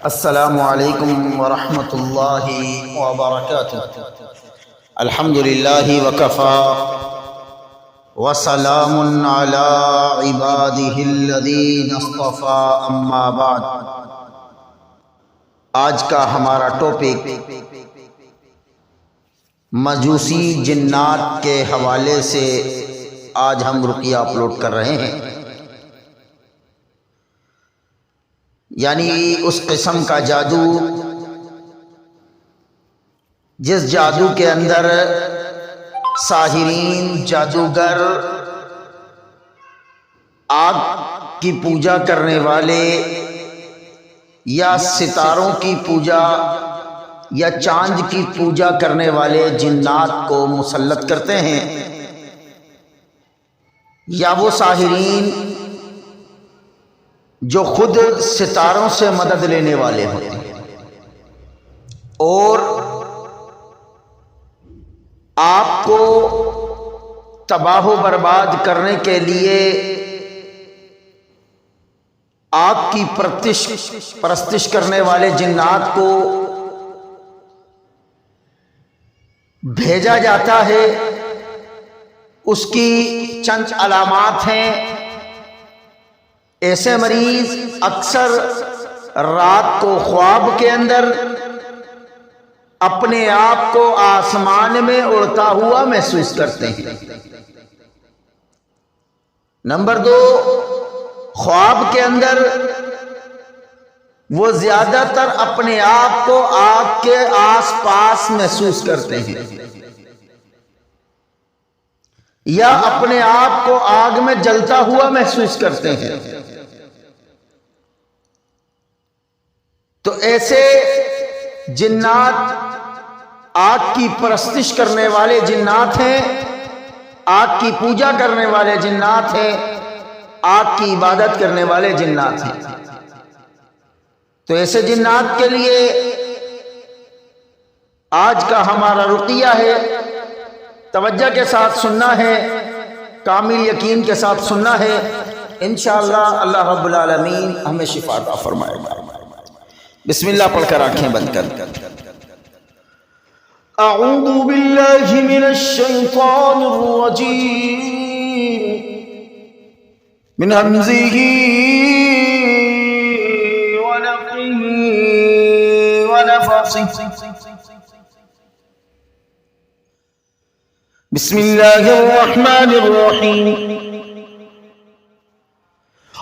السلام علیکم ورحمۃ اللہ وبرکاتہ۔ الحمد للہ وکفی وسلام علی عبادہ الذین اصطفی، اما بعد۔ آج کا ہمارا ٹاپک مجوسی جنات کے حوالے سے آج ہم رقیہ اپلوڈ کر رہے ہیں، یعنی اس قسم کا جادو جس جادو کے اندر ساحرین، جادوگر، آگ کی پوجا کرنے والے یا ستاروں کی پوجا یا چاند کی پوجا کرنے والے جنات کو مسلط کرتے ہیں، یا وہ ساحرین جو خود ستاروں سے مدد لینے والے ہوتے ہیں اور آپ کو تباہ و برباد کرنے کے لیے آگ کی پرستش کرنے والے جنات کو بھیجا جاتا ہے۔ اس کی چند علامات ہیں۔ ایسے مریض اکثر رات کو خواب کے اندر اپنے آپ کو آسمان میں اڑتا ہوا محسوس کرتے ہیں۔ نمبر 2، خواب کے اندر وہ زیادہ تر اپنے آپ کو آگ کے آس پاس محسوس کرتے ہیں، یا اپنے آپ کو آگ میں جلتا ہوا محسوس کرتے ہیں۔ تو ایسے جنات آگ کی پرستش کرنے والے جنات ہیں، آگ کی پوجا کرنے والے جنات ہیں، آگ کی عبادت کرنے والے جنات ہیں۔ تو ایسے جنات کے لیے آج کا ہمارا رقیہ ہے، توجہ کے ساتھ سننا ہے، کامل یقین کے ساتھ سننا ہے، انشاءاللہ اللہ رب العالمین ہمیں شفا عطا فرمائے گا۔ بسم اللہ پڑھ کر آنکھیں بند کر۔ اعوذ باللہ من الشیطان الرجیم، من ہمزہ ونفخہ ونفثہ۔ بسم اللہ الرحمن الرحیم۔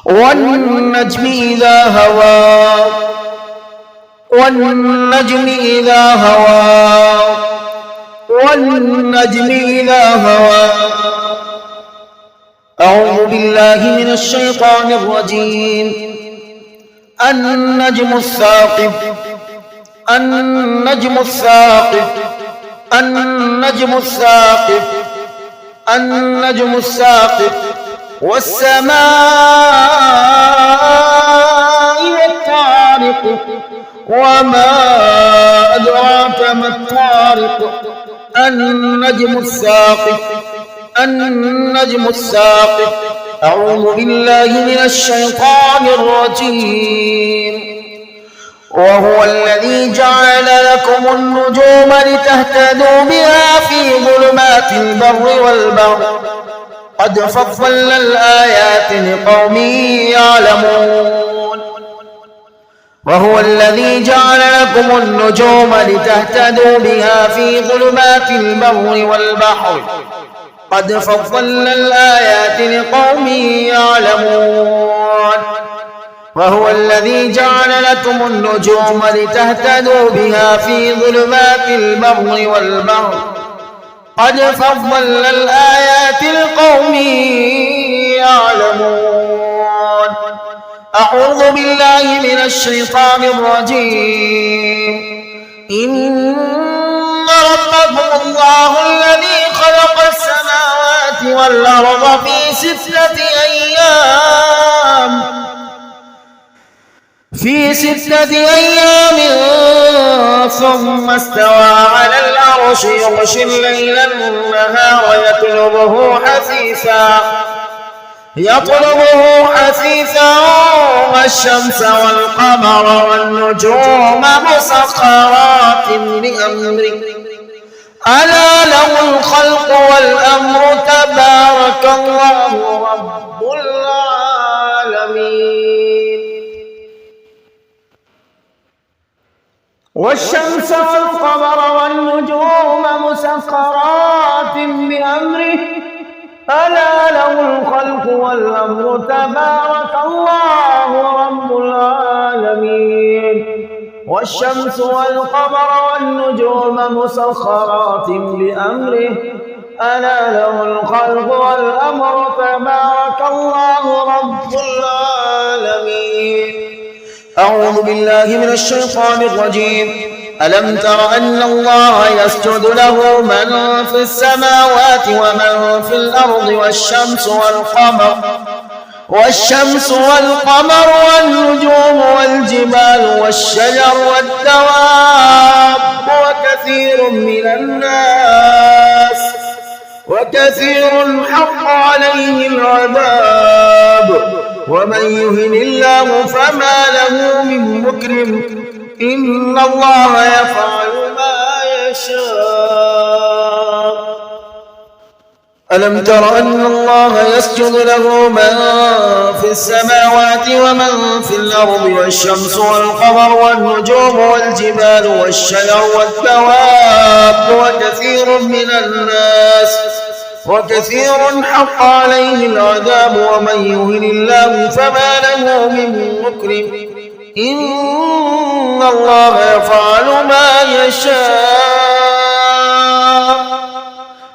والنجم اذا ہوا، والنجم اذا ہوا، والنجم اذا ہوا۔ اعوذ باللہ من الشیطان الرجیم۔ النجم الثاقب، النجم الثاقب، النجم الثاقب، النجم الثاقب، والسماء والطارق، وما أدراك ما الطارق، النجم الثاقب، النجم الثاقب۔ أعوذ بالله من الشيطان الرجيم۔ وهو الذي جعل لكم النجوم لتهتدوا بها في ظلمات البر والبحر، قد فصلنا الآيات لقوم يعلمون۔ وهو الذي جعل لكم النجوم لتهتدوا بها في ظلمات البر والبحر، قد فصلنا الآيات لقوم يعلمون۔ وهو الذي جعل لكم النجوم لتهتدوا بها في ظلمات البر والبحر، قد فصلنا الآيات لقوم يعلمون۔ أعوذ بالله من الشيطان الرجيم۔ إن ربكم الله الذي خلق السماوات والأرض في 6 أيام، في 6 أيام ثم استوى على العرش يغشي الليل النهار يطلبه حثيثا يطلبه حثيثا والشمس والقمر والنجوم مسخرات بأمره ألا له الخلق والأمر تبارك الله رب العالمين والشمس والقمر والنجوم مسخرات بأمره ألا له الخلق والأمر تبارك الله رب العالمين والشمس والقمر والنجوم مسخرات بأمره ألا له الخلق والأمر تبارك الله رب العالمين أعوذ بالله من الشيطان الرجيم ألم تر أن الله يسجد له من في السماوات ومن في الأرض والشمس والقمر والنجوم والجبال والشجر والدواب وكثير حق عليه العذاب ومن يهن الله فما له من مكرم إن الله يفعل ما يشاء ألم تر أن الله يسجد له من في السماوات ومن في الأرض والشمس والقمر والنجوم والجبال والشجر والدواب وكثير حق عليه العذاب ومن يهن الله فما له من مكرم إن الله يفعل ما يشاء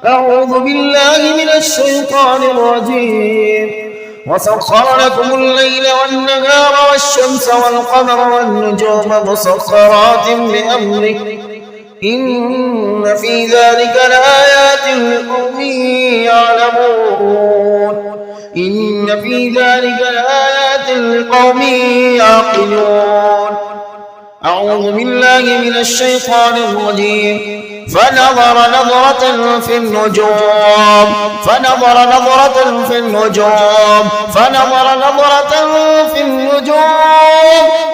أعوذ بالله من الشيطان الرجيم وسخر لكم الليل والنهار والشمس والقمر والنجوم مسخرات بأمره إن في ذلك لآيات لقوم يعقلون أعوذ بالله من الشيطان الرجيم فنظر نظرة في النجوم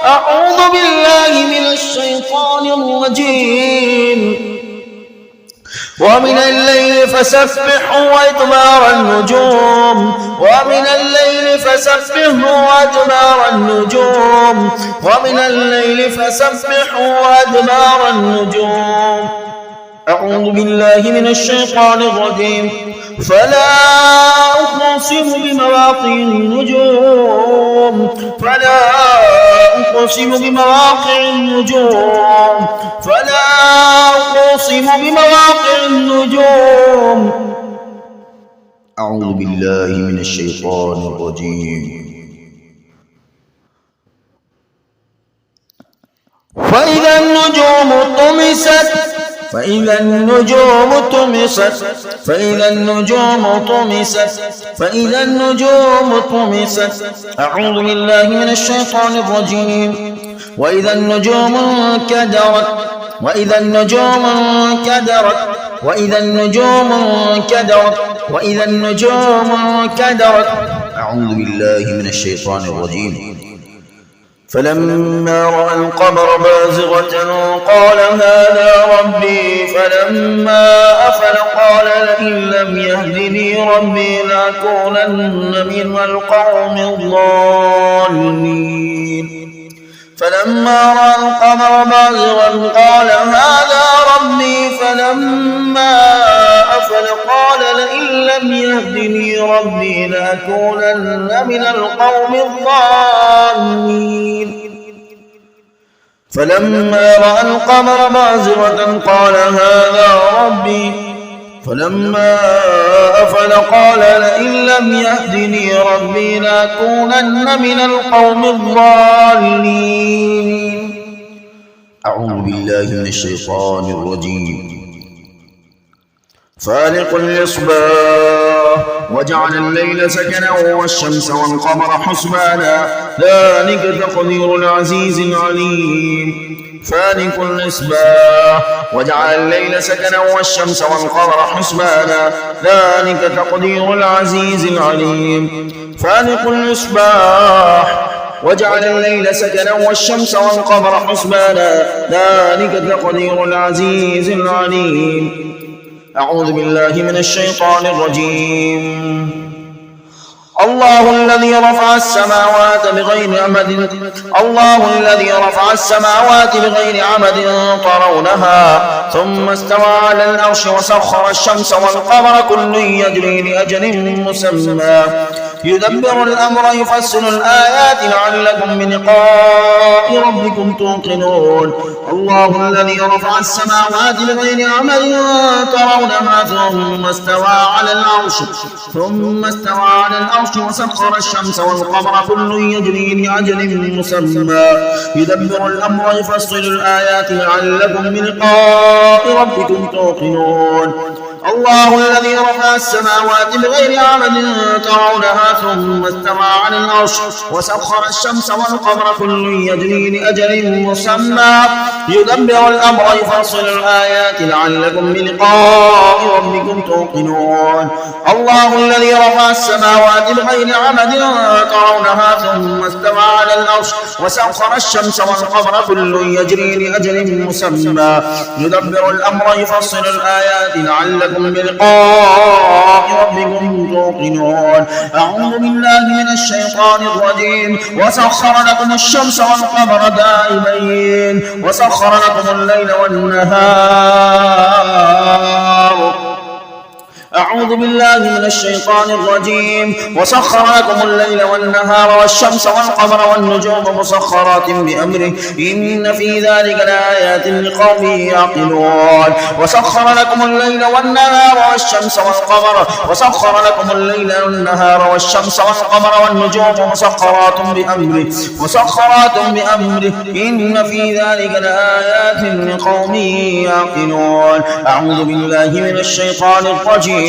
أعوذ بالله من الشيطان الرجيم ومن الليل فسبحه وإدبار النجوم أعوذ بالله من الشيطان الرجيم فلا أقسم بمواقع النجوم أعوذ بالله من الشيطان الرجيم فإذا النجوم طمست أعوذ بالله من الشيطان الرجيم وإذا النجوم انكدرت أعوذ بالله من الشيطان الرجيم فلما رأى القمر بازغة قال هذا ربي فلما أفل قال لئن لم يهدني ربي لأكونن من القوم الضالين فلما رأى القمر بازغا قال هذا ربي فلما أفل قال لئن لم يهدني ربي لأكونن من القوم الضالين فلما رأى القمر بازغا قال هذا ربي فلما أفل قال لئن لم يهدني ربي لأكونن من القوم الضالين أعوذ بالله من الشيطان الرجيم فالق الإصباح وجعل الليل سكنا والشمس والقمر حسبانا ذلك تقدير العزيز العليم فالق الإصباح وجعل الليل سكنا والشمس والقمر حسبانا ذلك تقدير العزيز العليم فالق الإصباح وجعل الليل سكنا والشمس والقمر حسبانا ذلك تقدير العزيز العليم. أعوذ بالله من الشيطان الرجيم. الله الذي رفع السماوات بغير عمد ترونها ثم استوى على العرش وسخر الشمس والقمر كل يجري لأجل مسمى يدبر الأمر يفصل الآيات لعلكم بلقاء ربكم توقنون. الله الذي رفع السماوات بغير عمد ترونها ثم استوى على العرش وسخر الشمس والقمر كل يجري لأجل مسمى يدبر الأمر يفصل الآيات لعلكم بلقاء ربكم توقنون. الله الذي رفع السماوات بغير عمد ترونها ثم استوى على العرش وسخر الشمس والقمر كل يجري لأجل مسمى يدبر الأمر يفصل الآيات لعلكم بلقاء ربكم توقنون. الله الذي رفع السماوات بغير عمد ترونها ثم استوى على العرش وسخر الشمس والقمر كل يجري لأجل مسمى يدبر الأمر يفصل الآيات لعلكم بلقاء ربكم توقنون. أعوذ بالله من الشيطان الرجيم. وسخر لكم الشمس والقمر دائبين وسخر لكم الليل والنهار. أعوذ بالله من الشيطان الرجيم. وسخر لكم الليل والنهار والشمس والقمر والنجوم مسخرات بأمره إن في ذلك لآيات لقوم يعقلون. وسخر لكم الليل والنهار والشمس والقمر والشمس والقمر والنجوم مسخرات بأمره إن في ذلك لآيات لقوم يعقلون. أعوذ بالله من الشيطان الرجيم.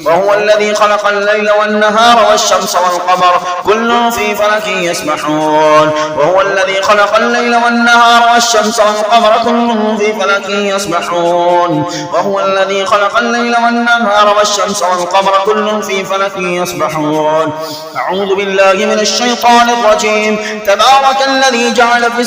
وهو الذي خلق الليل والنهار والشمس والقمر كل في فلك يسبحون. وهو الذي خلق الليل والنهار والشمس والقمر كل في فلك يسبحون. وهو الذي خلق الليل والنهار والشمس والقمر كل في فلك يسبحون. أعوذ بالله من الشيطان الرجيم. تبارك الذي جعل في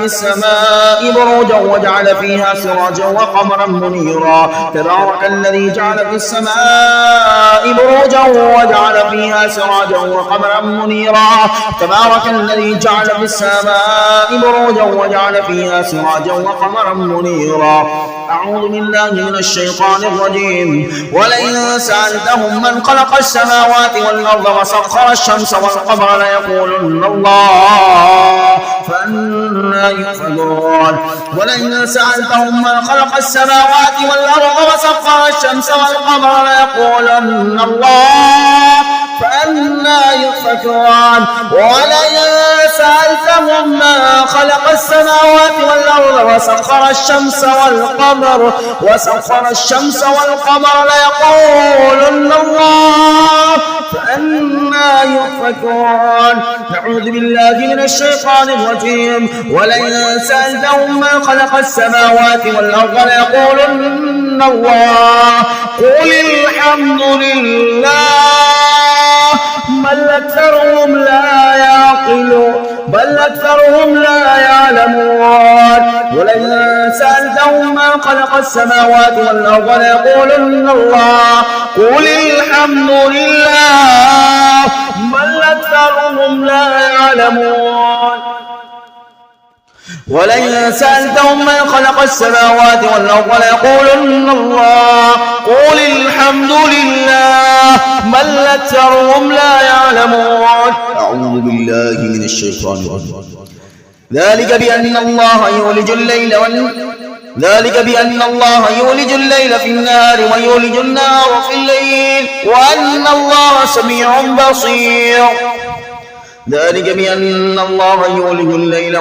السماء بروجا وجعل فيها سراجا وقمرا منيرا. تبارك الذي جعل في السماء بروجا وجعل فيها سراجا وقمرا منيرا. تبارك الذي جعل في السماء بروجا وجعل فيها سراجا وقمرا منيرا. أعوذ بالله من الشيطان الرجيم. ولئن سألتهم من خلق السماوات والأرض وسخر الشمس والقمر ليقولن الله فأنى يؤفكون. ولئن سألتهم من خلق السماوات والأرض وسخر الشمس والقمر ليقولن الله فأنى يؤفكون. ولئن سألتهم من خلق السماوات والأرض وسخر الشمس والقمر ليقولن الله فأنى يؤفكون. نعوذ بالله من الشيطان الرجيم. ولئن سألتهم من خلق السماوات والأرض ليقولن الله قل الحمد لله بل أكثرهم لا يعلمون. ولئن سألتهم من خلق السماوات والأرض ليقولن الله قل الحمد لله بل أكثرهم لا يعلمون. ولئن سألتهم من خلق السماوات والأرض ليقولن الله قل الحمد لله بل أكثرهم لا يعلمون. أعوذ بالله من الشيطان الرجيم. ذلك بأن الله يولج الليل في النهار ويولج النهار في الليل وأن الله سميع بصير. ذلك بأن الله يولج الليل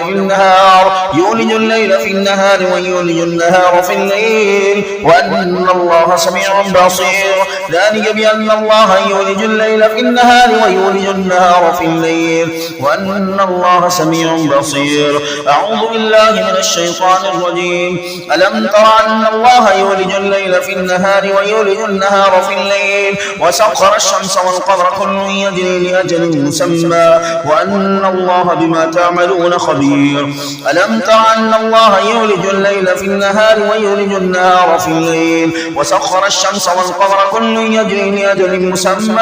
في النهار ويولج النهار في الليل وأن الله سميع بصير. ذلك بأن الله يولج الليل في النهار ويولج النهار في الليل وأن الله سميع بصير. أعوذ بالله من الشيطان الرجيم. ألم تر أن الله يولج الليل في النهار ويولج النهار في الليل وسخر الشمس والقمر كل يجري لأجل مسمى وأن الله بما تعملون خبير. ألم تر أن الله يولج الليل في النهار ويولج النهار في الليل وسخر الشمس والقمر كل يجري لأجل مسمى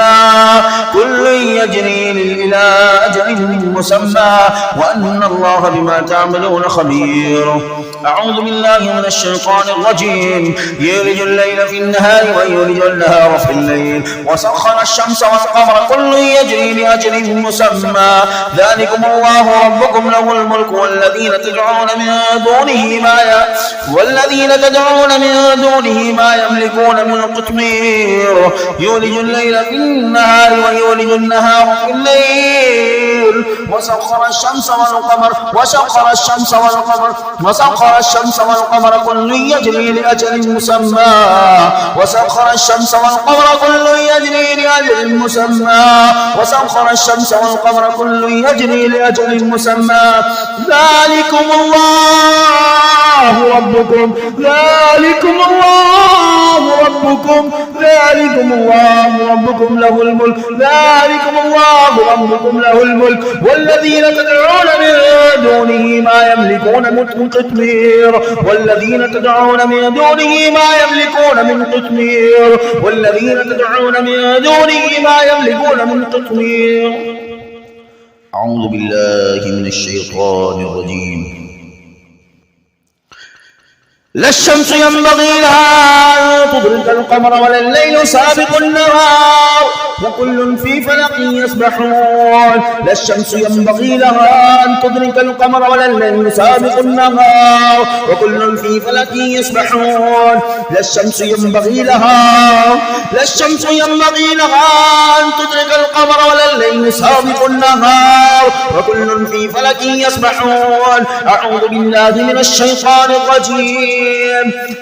وأن الله بما تعملون خبير. أعوذ بالله من الشيطان الرجيم. يولج الليل في النهار ويولج النهار في الليل وسخر الشمس والقمر كل يجري لأجل مسمى ذلكم الله ربكم له الملك والذين تدعون من دونه ما يملكون من قطمير. يولج الليل في النهار ويولج النهار في الليل وسخر الشمس والقمر كل يجري لأجل مسمى ذلكم الله ربكم له الملك والذين تدعون من دونه ما يملكون من قطمير. أعوذ بالله من الشيطان الرجيم. لا الشمس ينبغي لها أن تدرك القمر ولا الليل سابق النهار وكل في فلك يسبحون. لا الشمس ينبغي لها أن تدرك القمر ولا الليل سابق النهار وكل في فلك يسبحون. لا الشمس ينبغي لها أن تدرك القمر ولا الليل سابق النهار وكل في فلك يسبحون. أعوذ بالله من الشيطان الرجيم.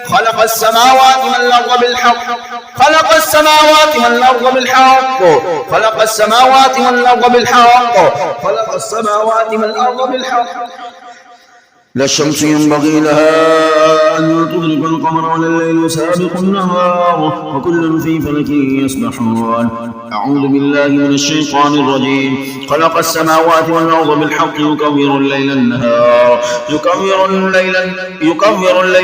خلق السماوات والأرض بالحق. لا الشمس ينبغي لها أن تدرك القمر ولا الليل سابق النهار وكل في فلك يسبحون. أعوذ بالله من الشيطان الرجيم. خلق السماوات والأرض بالحق يكبر الليل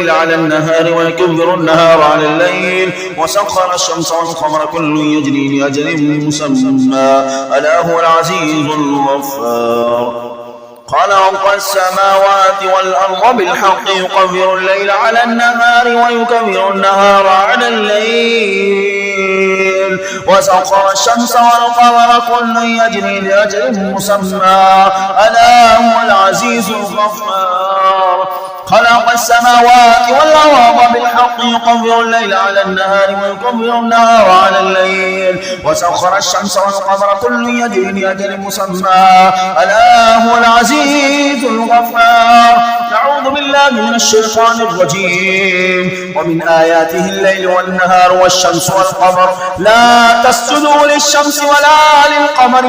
على النهار ويكبر النهار على الليل وسخر الشمس والقمر كل يجري لأجل مسمى ألا هو العزيز الغفار. خلق السماوات والأرض بالحق يكبر الليل على النهار ويكبر النهار على الليل وسخر الشمس والقمر كل يجري لأجل مسمى ألا هو العزيز الغفار. خلق السماوات والأرض بالحق يكبر الليل على النهار ويكبر النهار على الليل وسخر الشمس والقمر كل يجري لأجل مسمى ألا هو العزيز الغفار. أعوذ بالله من الشيطان الرجيم. ومن آياته الليل والنهار والشمس والقمر لا تسجدوا للشمس ولا للقمر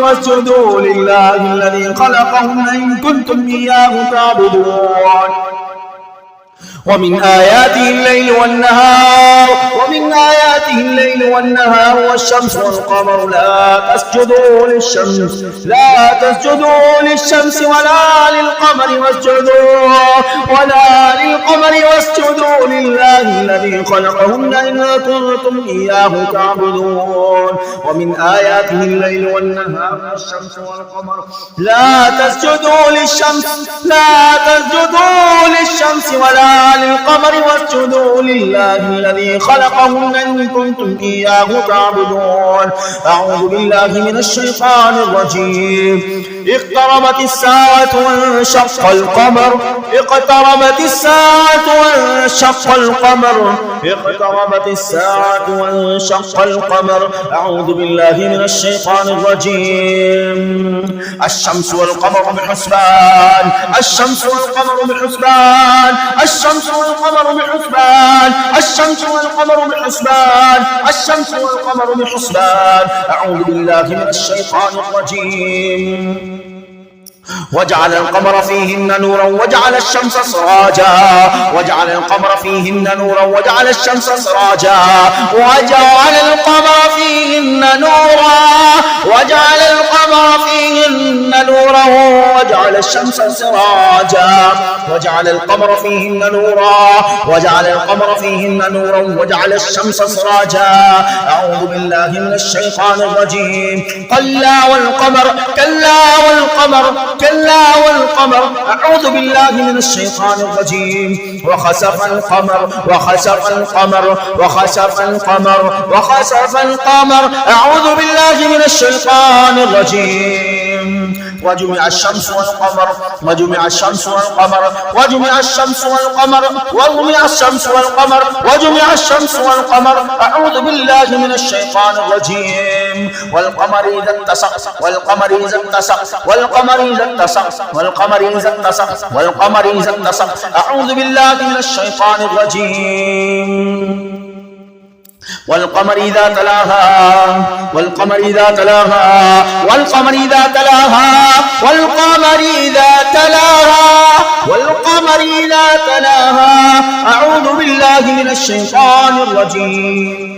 واسجدوا لله الذي خلقهم إن كنتم إياه تعبدون. ومن آياته الليل والنهار والشمس والقمر لا تسجدوا للشمس ولا للقمر واسجدوا لله الذي خلقهن إن كنتم إياه تعبدون. ومن آياته الليل والنهار والشمس والقمر لا تسجدوا للشمس ولا للقمر واسجدوا لله الذي خلقهن إن كنتم إياه تعبدون. أعوذ بالله من الشيطان الرجيم. اقتربت الساعة وانشق القمر اقتربت الساعة وانشق القمر. أعوذ بالله من الشيطان الرجيم. الشمس والقمر بحسبان، الشمس والقمر بحسبان، الشمس والقمر بحسبان، الشمس والقمر بحسبان، الشمس والقمر بحسبان. أعوذ بالله من الشيطان الرجيم. وجعل القمر فيهن نورا وجعل الشمس سراجا، وجعل القمر فيهن نورا وجعل الشمس سراجا، وجعل القمر فيهن نورا وجعل القمر فيهن نورا وجعل الشمس سراجا، وجعل القمر فيهن نورا وجعل القمر فيهن نورا وجعل الشمس سراجا. أعوذ بالله من الشيطان الرجيم. كلا والقمر، كلا والقمر، كلا والقمر. أعوذ بالله من الشيطان الرجيم. وخسف القمر، وخسف القمر، وخسف القمر، وخسف القمر. أعوذ بالله من الشيطان الرجيم. وجمع الشمس والقمر، وجمع الشمس والقمر، وجمع الشمس والقمر، وجمع الشمس والقمر، وجمع الشمس والقمر. أعوذ بالله من الشيطان الرجيم. والقمر إذا اتسق، والقمر إذا اتسق، والقمر إذا اتسق، والقمر إذا اتسق، والقمر إذا اتسق. أعوذ بالله من الشيطان الرجيم. والقمر إذا تلاها، والقمر إذا تلاها، والقمر إذا تلاها، والقمر إذا تلاها، والقمر إذا تلاها. أعوذ بالله من الشيطان الرجيم.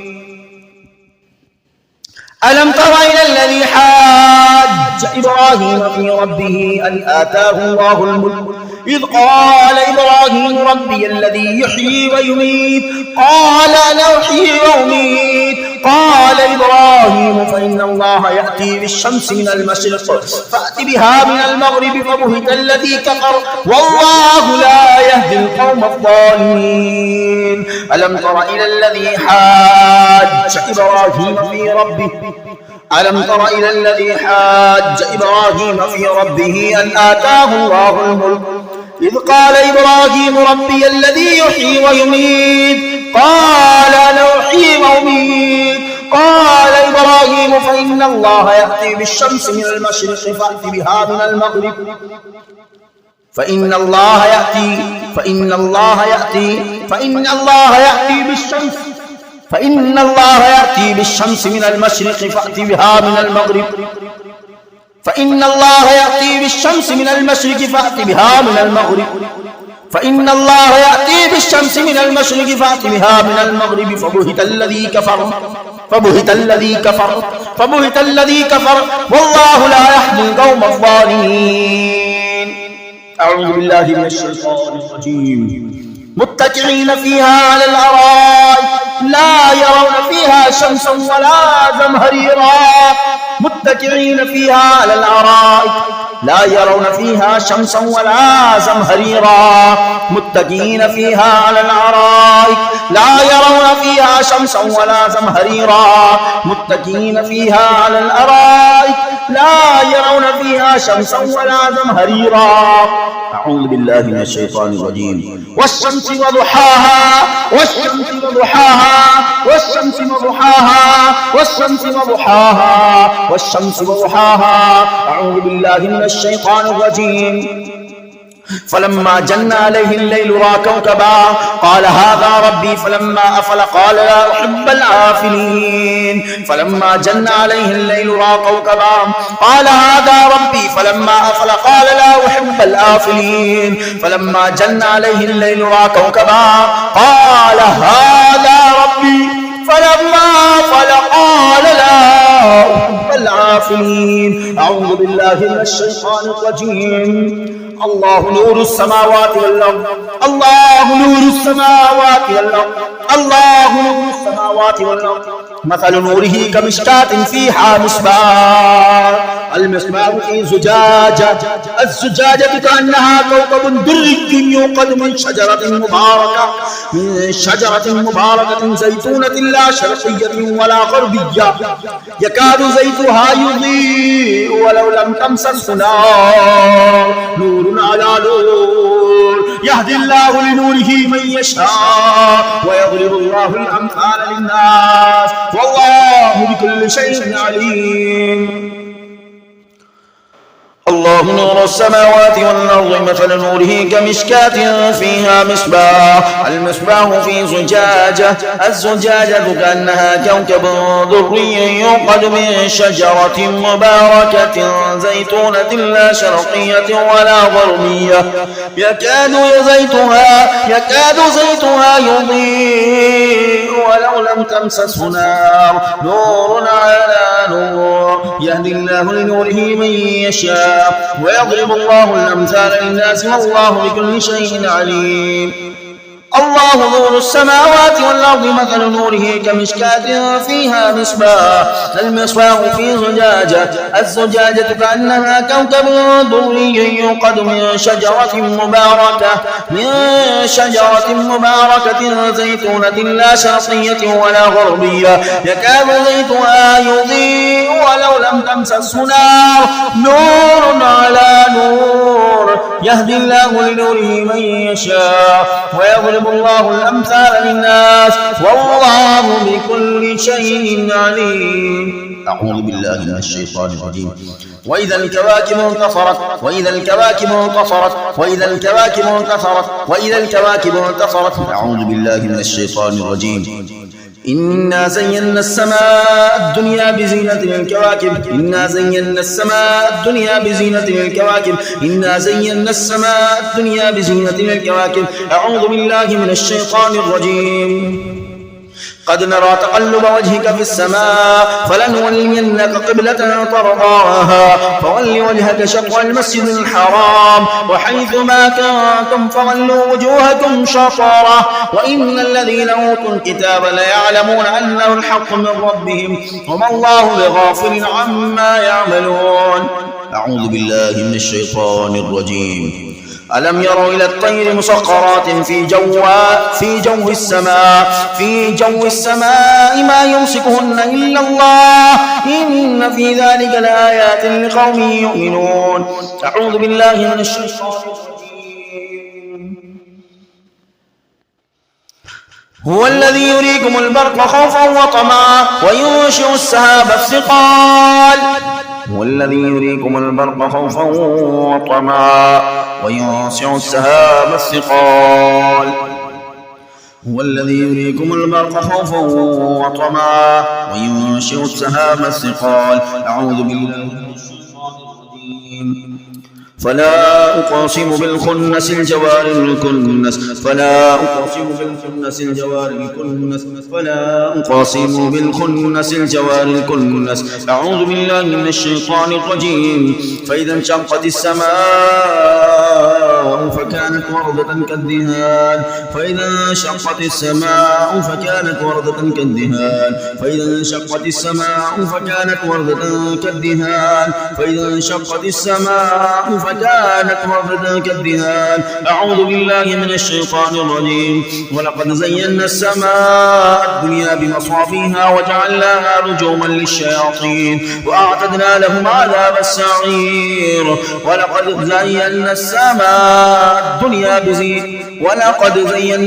ألم تر إلى الذي حاج إبراهيم في ربه أن آتاه الله الملك إذ قال إبراهيم ربي الذي يحيي ويميت قال أنا أحيي وأميت. قال إبراهيم فإن الله يأتي بالشمس من المشرق فأت بها من المغرب فبهت الذي كفر والله لا يهدي القوم الظالمين. ألم تر إلى الذي حاج إبراهيم في ربه، ألم تر إلى الذي حاج إبراهيم في ربه أن آتاه الله الملك إذ قال إبراهيم ربي الذي يحيي ويميت قال أنا أحيي وأميت. قال إبراهيم فإن الله يأتي بالشمس من المشرق فأت بها من المغرب فإن الله يأتي بالشمس فإن الله يأتي بالشمس من المشرق فأت بها من المغرب فإن الله يأتي بالشمس من المشرق فأت بها من المغرب فإن الله يأتي بالشمس من المشرق فأت بها من المغرب فبهت الذي كفر والله لا يهدي القوم الظالمين. أعوذ بالله من الشيطان الرجيم. متكئين فيها على الأرائك لا يرون فيها شمسا ولا زمهريرا. متكئين فيها على الأرائك لا يرون فيها شمسا ولا زمهريرا. متكئين فيها على الأرائك لا يرون فيها شمسا ولا زمهريرا. متكئين فيها على الأرائك لا يرون فيها شمسا ولا زمهريرا. أعوذ بالله من الشيطان الرجيم. والشمس وضحاها والشمس وضحاها والشمس وضحاها والشمس وضحاها والشمس وضحاها. أعوذ بالله من الشيطان الرجيم. فلما جن عليه الليل رأى كوكبا قال هذا ربي فلما أفل قال لا أحب الآفلين. فلما جن عليه الليل رأى كوكبا قال هذا ربي فلما أفل قال لا أحب الآفلين. فلما جن عليه الليل رأى كوكبا قال هذا ربي فلما أفل قال لا أحب الآفلين. أعوذ بالله من الشيطان الرجيم. الله نور السماوات والأرض، الله نور السماوات والأرض، الله نور السماوات والأرض. مثل نوره كمشكاة فيها مصباح. المصباح في زجاجة، الزجاجة كأنها كوكب دري يوقد من شجرة مباركة زيتونة لا شرقية ولا غربية يكاد زيتها يضيء ولو لم تمسسه نار. نور على نور يهدي الله لنوره من يشاء ويضرب الله الأمثال للناس والله بكل شيء عليم. الله نور السماوات والأرض مثل نوره كمشكاة فيها مصباح المصباح في زجاجة الزجاجة كأنها كوكب دري يوقد من شجرة مباركة زيتونة لا شرقية ولا غربية يكاد زيتها يضيء ولو لم تمسسه نار نور على نور يهدي الله لنوره من يشاء ويضرب الله الأمثال للناس والله بكل شيء عليم. الله نور السماوات والأرض مثل نوره كمشكاة فيها مصباح المصباح في زجاجة الزجاجة كأنها كوكب دري يوقد من شجرة مباركة زيتونة لا شرقية ولا غربية يكاد زيتها يضيء ولو لم تمسسه نار نور على نور يهدي الله لنوره من يشاء ويضرب الله الأمثال للناس والله بكل شيء عليم. أعوذ بالله من الشيطان الرجيم. وإذا الكواكب انتصرت وإذا الكواكب انتصرت وإذا الكواكب انتصرت وإذا الكواكب انتصرت. أعوذ بالله من الشيطان الرجيم. إنا زينا السماء الدنيا بزينة الكواكب إنا زينا السماء الدنيا بزينة الكواكب إنا زينا السماء الدنيا بزينة الكواكب. أعوذ بالله من الشيطان الرجيم. قد نرى تقلب وجهك في السماء فلنولينك قبلة ترضاها فول وجهك شطر المسجد الحرام وحيث ما كنتم فولوا وجوهكم شطره وإن الذين أوتوا الكتاب ليعلمون أنه الحق من ربهم وما الله بغافل عما يعملون. أعوذ بالله من الشيطان الرجيم. ألم يروا إلى الطير مسخرات في جو السماء ما يمسكهن إلا الله إن في ذلك لآيات لقوم يؤمنون. أعوذ بالله من الشيطان الرجيم. هو الذي يريكم البرق خوفا وطمعا وينشئ السحاب الثقال هو الذي يريكم البرق خوفا وطمعا وينشئ السحاب الثقال هو الذي يريكم البرق خوفا وطمعا وينشئ السحاب الثقال. أعوذ بالله من الشيطان الرجيم. فلا أقسم بالخنس الجوار الكنس فلا أقسم بالخنس الجوار الكنس فلا أقسم بالخنس الجوار الكنس. أعوذ بالله من الشيطان الرجيم. فإذا انشقت السماء فكانت وردة كالدهان فإذا انشقت السماء فكانت وردة كالدهان فإذا انشقت السماء فكانت وردة كالدهان فإذا انشقت السماء فكانت وردة كالدهان. أعوذ بالله من الشيطان الرجيم. ولقد زينا السماء الدنيا بمصابيها وجعلناها رجوما للشياطين وأعتدنا لهم عذاب السعير. ولقد زينا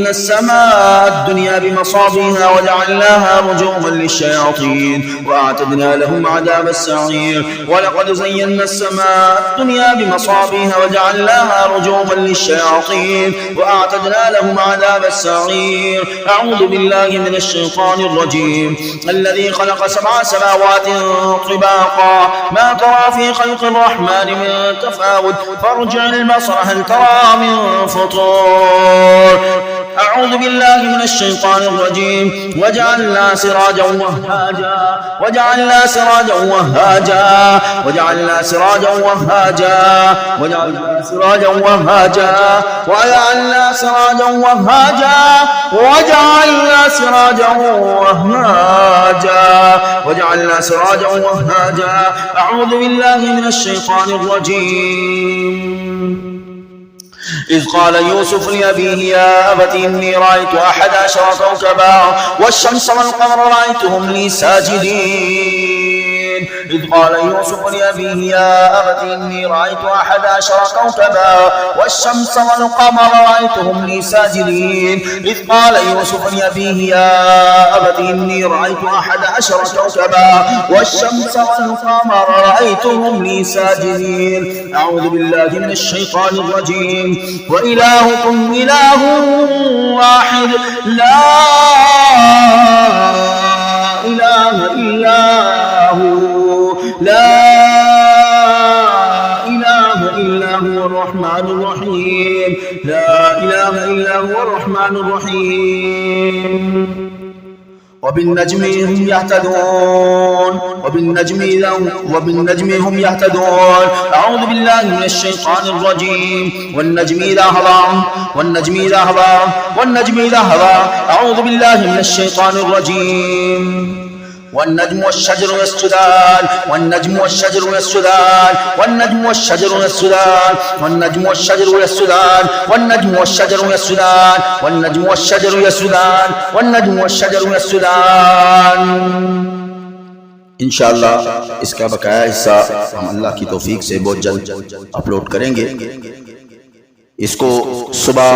السماء الدنيا بمصابيها وجعلناها رجوما للشياطين وأعتدنا لهم عذاب السعير. ولقد زينا السماء الدنيا بمصابيها وجعلناها رجوما للشياطين وأعتدنا لهم عذاب السعير. أعوذ بالله من الشيطان الرجيم. الذي خلق 7 سماوات طباقا ما ترى في خلق الرحمن من تفاوت فارجع البصر هل ترى من فطور. أعوذ بالله من الشيطان الرجيم. وجعلنا سراجا وهاجا. أعوذ بالله من الشيطان الرجيم. إذ قال يوسف لأبيه يا أبت إني رأيت 11 كوكبا والشمس والقمر رأيتهم لي ساجدين. إذ قال يوسف لأبيه يا أبت إني رأيت 11 كوكبا والشمس والقمر رأيتهم لي ساجدين إذ قال يوسف لأبيه يا أبت إني رأيت 11 كوكبا والشمس والقمر رأيتهم لي ساجدين. أعوذ بالله من الشيطان الرجيم. وإلهكم إله واحد لا إله إلا هو لا إله إلا هو الرحمن الرحيم لا إله إلا هو الرحمن الرحيم. وبالنجم هم يهتدون وبالنجم هم يهتدون. أعوذ بالله من الشيطان الرجيم. والنجم إذا هوى أعوذ بالله من الشيطان الرجيم. والنجم والشجر يسجدان والنجم والشجر يسجدان والنجم والشجر يسجدان والنجم والشجر يسجدان والنجم والشجر يسجدان والنجم والشجر يسجدان والنجم والشجر يسجدان. इंशाअल्लाह इसका बकाया हिस्सा हम अल्लाह की तौफीक से बहुत जल्द अपलोड करेंगे। इसको सुबह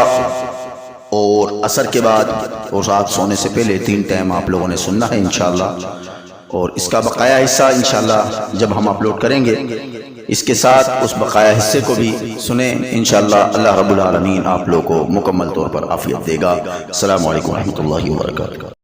और असर के बाद और रात सोने से पहले 3 टाइम आप लोगों ने सुनना है इंशाअल्लाह। और इसका बकाया हिस्सा इंशाअल्लाह जब हम अपलोड करेंगे इसके साथ उस बकाया हिस्से को भी सुने इंशाअल्लाह। अल्लाह रब्बुल आलमीन आप लोगों को मुकम्मल तौर पर आफियत देगा। अस्सलामु अलैकुम व रहमतुल्लाहि व बरकातुहू।